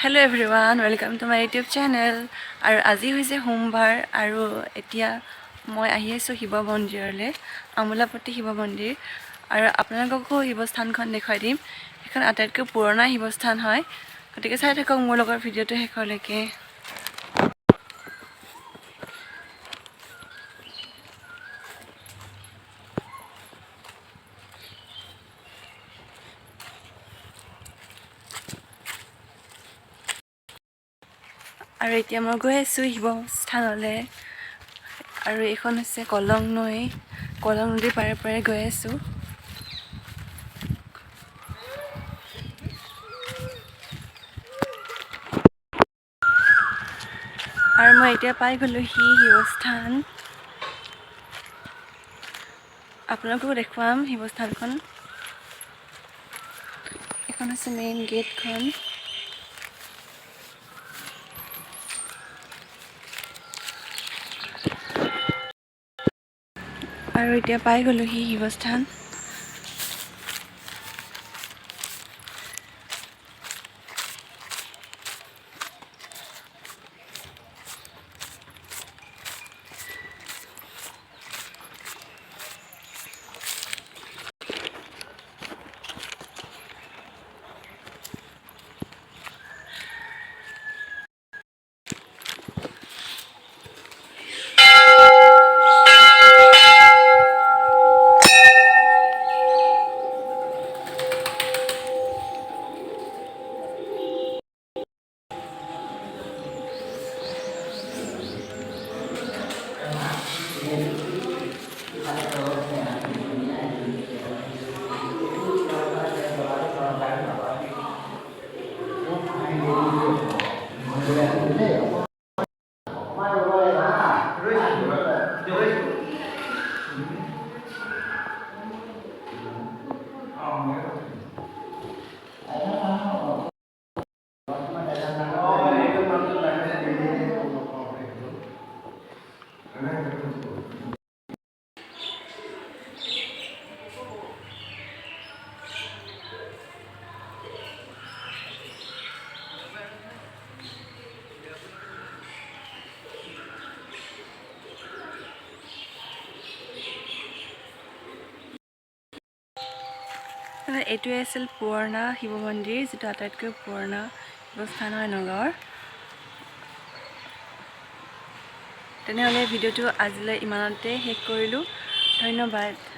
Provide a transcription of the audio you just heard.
Hello everyone, welcome to my YouTube channel. আৰু আজি হৈছে সোমবাৰ আৰু এতিয়া মই আহি আছো শিৱ মন্দিৰলৈ, আমোলাপট্টি শিৱ মন্দিৰ। আৰু আপোনালোককো শিৱস্থানখন দেখুৱাই দিম। এখন আটাইতকৈ পুৰণা শিৱস্থান হয়, গতিকে চাই থাকক মোৰ লগৰ ভিডিঅ'টো শেষলৈকে। আৰু এতিয়া মই গৈ আছোঁ শিৱস্থানলৈ। আৰু এইখন হৈছে কলং নৈ, কলং নদীৰ পাৰে পাৰে গৈ আছোঁ। আৰু মই এতিয়া পাই গ'লোহি শিৱস্থান। আপোনালোককো দেখুৱাম শিৱস্থানখন। এখন হৈছে মেইন গেটখন। আৰু এতিয়া পাই গ'লোহি শিৱস্থান। এইটোৱে আছিল পুৰণা শিৱ মন্দিৰ, যিটো আটাইতকৈ পুৰণা শিৱস্থান হয় নগাঁৱৰ। তেনেহ'লে ভিডিঅ'টো আজিলৈ ইমানতে শেষ কৰিলোঁ। ধন্যবাদ।